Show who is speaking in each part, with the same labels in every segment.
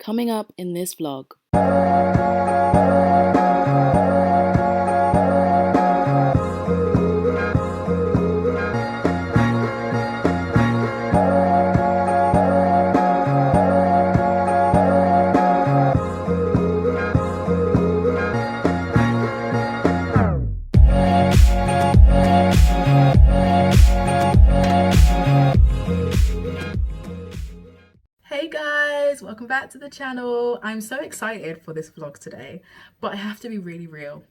Speaker 1: Coming up in this vlog.
Speaker 2: Hey guys, welcome back to the channel. I'm so excited for this vlog today, but I have to be really real.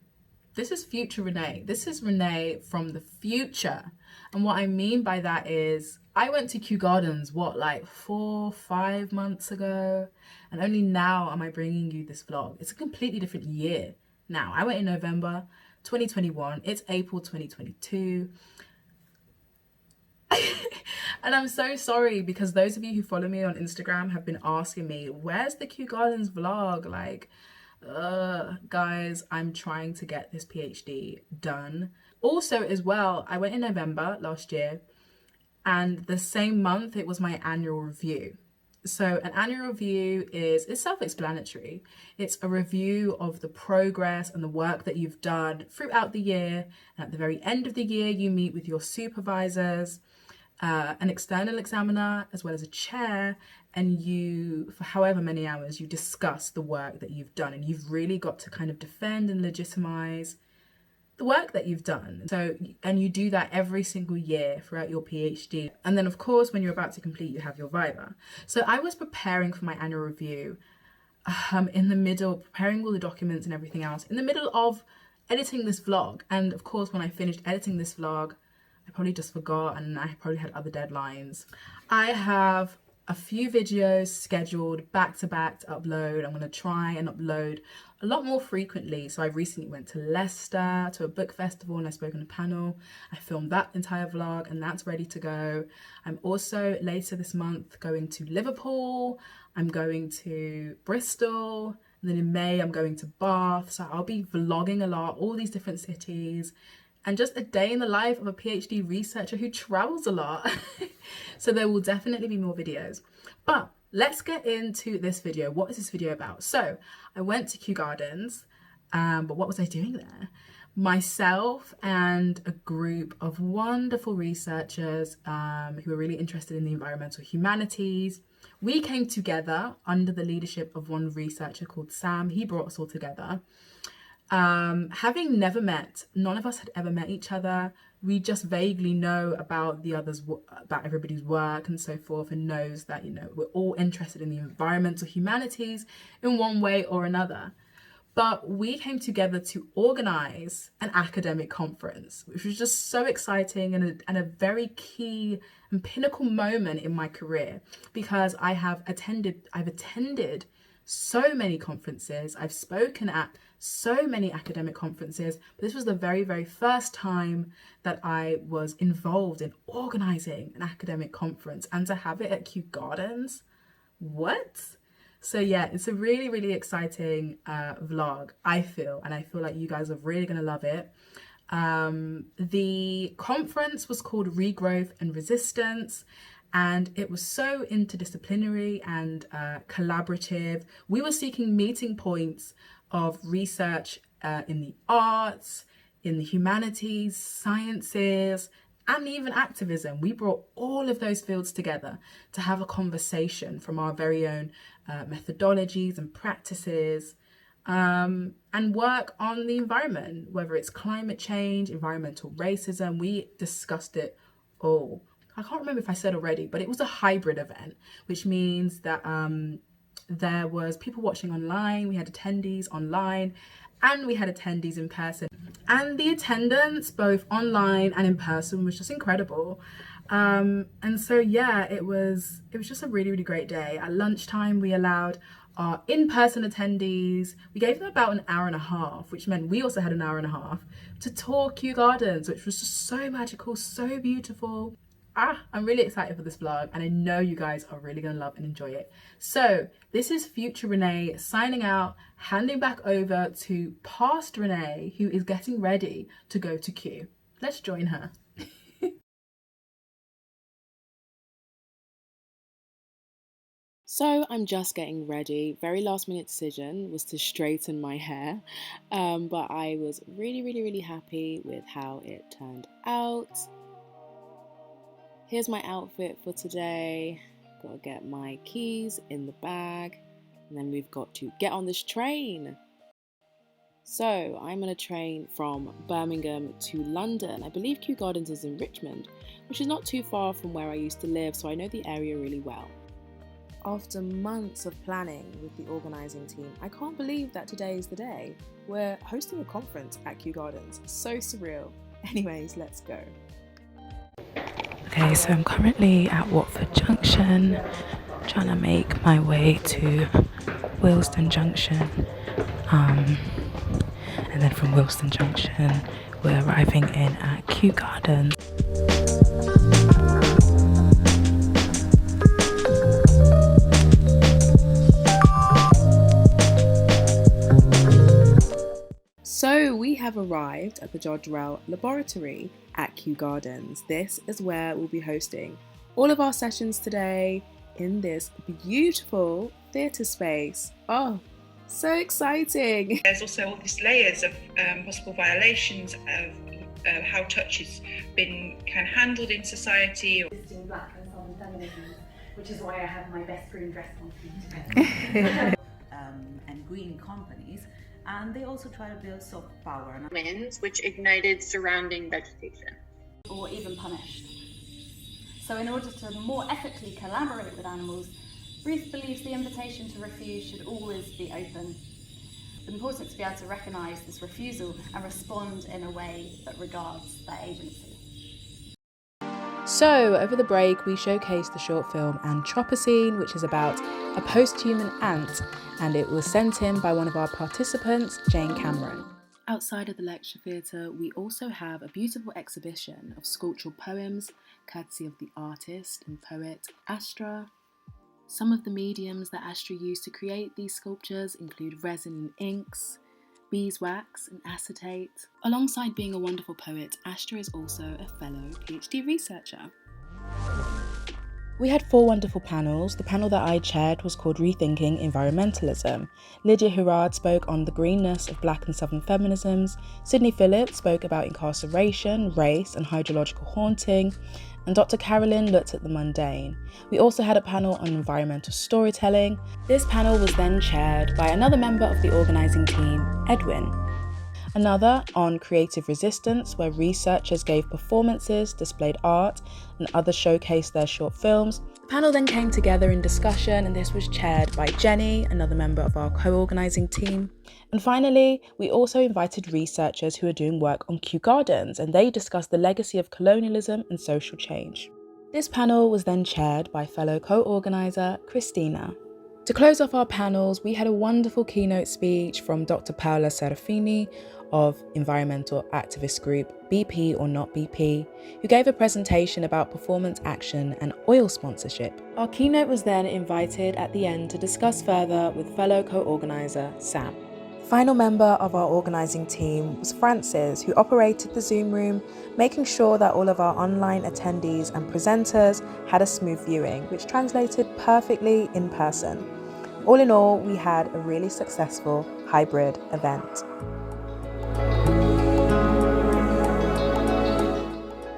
Speaker 2: This is future Renee. This is Renee from the future. And what I mean by that is I went to Kew Gardens, like 4-5 months ago? And only now am I bringing you this vlog. It's a completely different year now. I went in November 2021. It's April 2022. And I'm so sorry because those of you who follow me on Instagram have been asking me, where's the Kew Gardens vlog? Guys, I'm trying to get this PhD done. Also as well, I went in November last year and the same month it was my annual review. So an annual review is self-explanatory. It's a review of the progress and the work that you've done throughout the year. And at the very end of the year, you meet with your supervisors, an external examiner, as well as a chair, and you, for however many hours, you discuss the work that you've done, and you've really got to kind of defend and legitimize the work that you've done. So, and you do that every single year throughout your PhD. And then of course, when you're about to complete, you have your viva. So I was preparing for my annual review, in the middle, preparing all the documents and everything else, in the middle of editing this vlog. And of course, when I finished editing this vlog, I probably just forgot and I probably had other deadlines. I have a few videos scheduled back to back to upload. I'm going to try and upload a lot more frequently. So I recently went to Leicester to a book festival and I spoke on a panel. I filmed that entire vlog and that's ready to go. I'm also later this month going to Liverpool. I'm going to Bristol. And then in May, I'm going to Bath. So I'll be vlogging a lot, all these different cities. And just a day in the life of a PhD researcher who travels a lot. So there will definitely be more videos. But let's get into this video. What is this video about? So I went to Kew Gardens, but what was I doing there? Myself and a group of wonderful researchers who are really interested in the environmental humanities. We came together under the leadership of one researcher called Sam. He brought us all together. Having never met, none of us had ever met each other. We just vaguely know about the others, about everybody's work and so forth, and knows that, we're all interested in the environmental humanities in one way or another. But we came together to organize an academic conference, which was just so exciting and a very key and pinnacle moment in my career, because I've attended so many conferences. I've spoken at so many academic conferences, but this was the very, very first time that I was involved in organizing an academic conference, and to have it at Kew Gardens, what? So yeah, it's a really, really exciting vlog, I feel, and I feel like you guys are really gonna love it. The conference was called Regrowth Resistance, and it was so interdisciplinary and collaborative. We were seeking meeting points of research in the arts, in the humanities, sciences, and even activism. We brought all of those fields together to have a conversation from our very own methodologies and practices, and work on the environment, whether it's climate change, environmental racism. We discussed it all. I can't remember if I said already, but it was a hybrid event, which means that there was people watching online, we had attendees online, and we had attendees in person. And the attendance, both online and in person, was just incredible. And so yeah, it was just a really, really great day. At lunchtime, we allowed our in-person attendees, we gave them about an hour and a half, which meant we also had an hour and a half to tour Kew Gardens, which was just so magical, so beautiful. I'm really excited for this vlog, and I know you guys are really gonna love and enjoy it. So this is future Renee signing out, handing back over to past Renee, who is getting ready to go to Kew. Let's join her.
Speaker 1: So So I'm just getting ready. Very last minute decision was to straighten my hair, but I was really happy with how it turned out. Here's my outfit for today. Gotta get my keys in the bag, and then we've got to get on this train. So I'm on a train from Birmingham to London. I believe Kew Gardens is in Richmond, which is not too far from where I used to live, so I know the area really well. After months of planning with the organising team, I can't believe that today is the day. We're hosting a conference at Kew Gardens. So surreal. Anyways, let's go.
Speaker 2: Okay, so I'm currently at Watford Junction, trying to make my way to Willesden Junction. And then from Willesden Junction, we're arriving in at Kew Gardens.
Speaker 1: So we have arrived at the Jodrell Laboratory at Kew Gardens. This is where we'll be hosting all of our sessions today in this beautiful theatre space. Oh, so exciting!
Speaker 3: There's also all these layers of possible violations of how touch has been kind of handled in society.
Speaker 4: Black and southern feminism, which is why I have my best green dress on today.
Speaker 5: And green companies, and they also try to build soft power.
Speaker 6: Winds which ignited surrounding vegetation.
Speaker 4: Or even punished. So in order to more ethically collaborate with animals, Ruth believes the invitation to refuse should always be open. It's important to be able to recognise this refusal and respond in a way that regards their agency.
Speaker 2: So, over the break, we showcased the short film ANTropocene, which is about a post-human ant, and it was sent in by one of our participants, Jane Cameron.
Speaker 1: Outside of the lecture theatre, we also have a beautiful exhibition of sculptural poems, courtesy of the artist and poet Astra. Some of the mediums that Astra used to create these sculptures include resin and inks, beeswax and acetate. Alongside being a wonderful poet, Astra is also a fellow PhD researcher.
Speaker 2: We had 4 wonderful panels. The panel that I chaired was called Rethinking Environmentalism. Lydia Hurard spoke on the greenness of Black and Southern feminisms. Sydney Phillips spoke about incarceration, race and hydrological haunting. And Dr. Carolyn looked at the mundane. We also had a panel on environmental storytelling. This panel was then chaired by another member of the organising team, Edwin. Another on creative resistance, where researchers gave performances, displayed art, and others showcased their short films. The panel then came together in discussion, and this was chaired by Jenny, another member of our co-organising team. And finally, we also invited researchers who are doing work on Kew Gardens, and they discussed the legacy of colonialism and social change. This panel was then chaired by fellow co-organiser Christina. To close off our panels, we had a wonderful keynote speech from Dr. Paola Serafini of environmental activist group BP or Not BP, who gave a presentation about performance action and oil sponsorship. Our keynote was then invited at the end to discuss further with fellow co-organiser Sam. The final member of our organising team was Frances, who operated the Zoom room, making sure that all of our online attendees and presenters had a smooth viewing, which translated perfectly in person. All in all, we had a really successful hybrid event.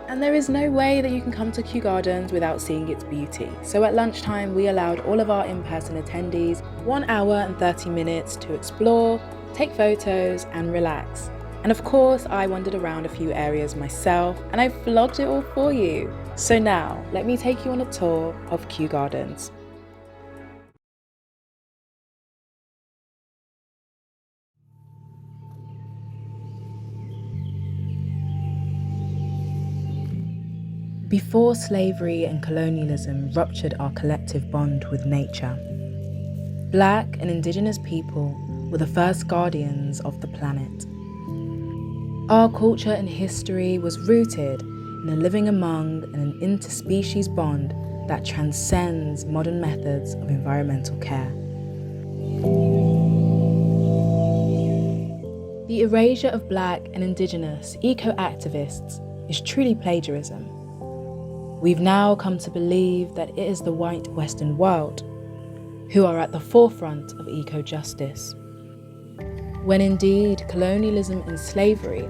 Speaker 2: And there is no way that you can come to Kew Gardens without seeing its beauty. So at lunchtime, we allowed all of our in-person attendees 1 hour and 30 minutes to explore, take photos and relax. And of course, I wandered around a few areas myself and I vlogged it all for you. So now, let me take you on a tour of Kew Gardens. Before slavery and colonialism ruptured our collective bond with nature, Black and Indigenous people were the first guardians of the planet. Our culture and history was rooted in a living among and an interspecies bond that transcends modern methods of environmental care. The erasure of Black and Indigenous eco-activists is truly plagiarism. We've now come to believe that it is the white Western world, who are at the forefront of eco-justice, when indeed colonialism and slavery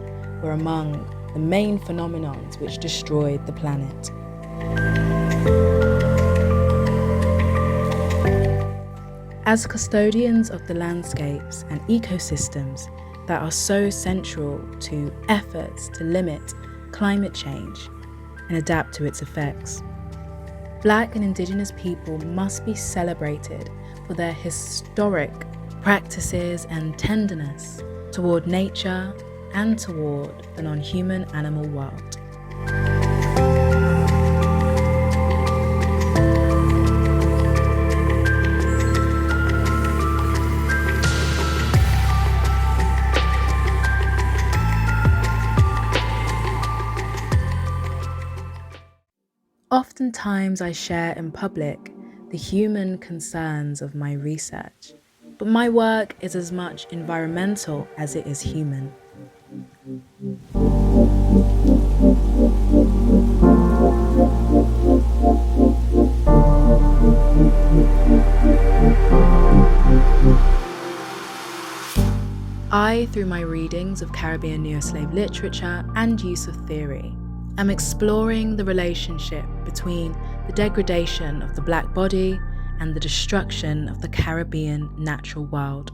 Speaker 2: were among the main phenomenons which destroyed the planet. As custodians of the landscapes and ecosystems that are so central to efforts to limit climate change and adapt to its effects, Black and Indigenous people must be celebrated for their historic practices and tenderness toward nature and toward the non-human animal world. Oftentimes I share in public the human concerns of my research, but my work is as much environmental as it is human. I, through my readings of Caribbean neo-slave literature and use of theory, am exploring the relationship between the degradation of the Black body and the destruction of the Caribbean natural world.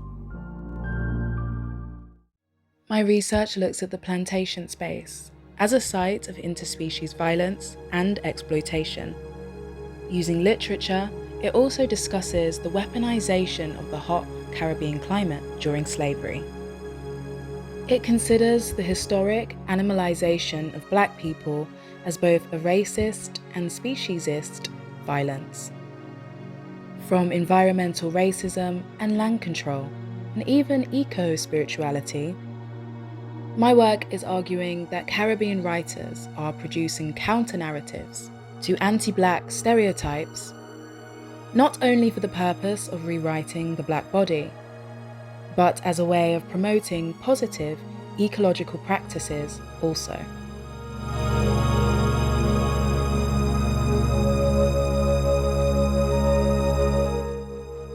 Speaker 2: My research looks at the plantation space as a site of interspecies violence and exploitation. Using literature, it also discusses the weaponization of the hot Caribbean climate during slavery. It considers the historic animalization of Black people as both a racist and speciesist violence. From environmental racism and land control, and even eco-spirituality, my work is arguing that Caribbean writers are producing counter-narratives to anti-Black stereotypes, not only for the purpose of rewriting the Black body, but as a way of promoting positive ecological practices also.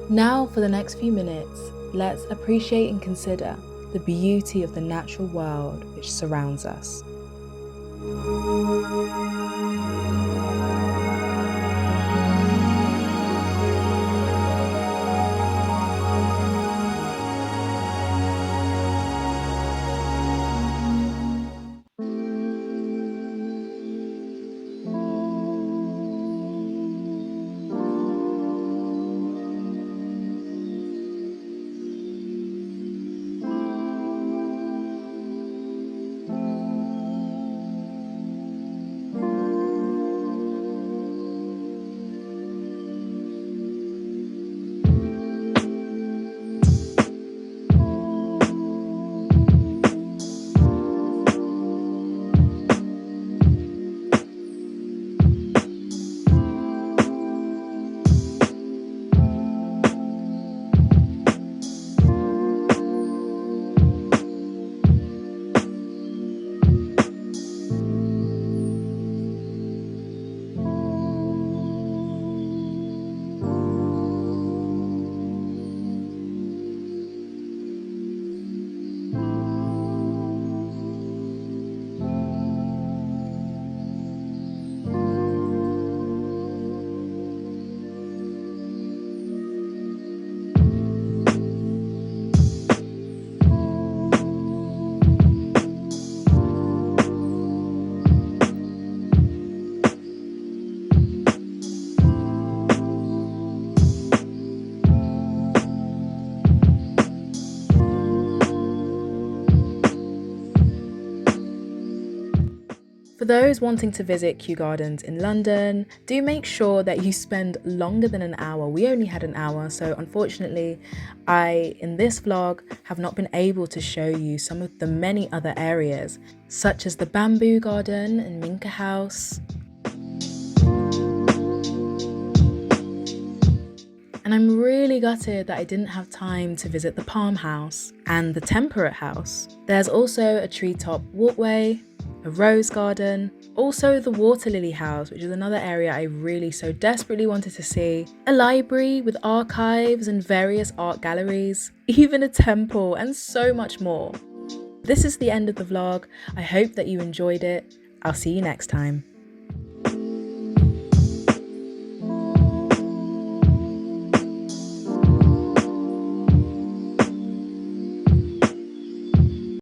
Speaker 2: Now, for the next few minutes, let's appreciate and consider the beauty of the natural world which surrounds us. For those wanting to visit Kew Gardens in London, do make sure that you spend longer than an hour. We only had an hour, so unfortunately, in this vlog, have not been able to show you some of the many other areas, such as the Bamboo Garden and Minka House. And I'm really gutted that I didn't have time to visit the Palm House and the Temperate House. There's also a treetop walkway, a rose garden, also the water lily house, which is another area I really so desperately wanted to see, a library with archives and various art galleries, even a temple, and so much more. This is the end of the vlog. I hope that you enjoyed it. I'll see you next time.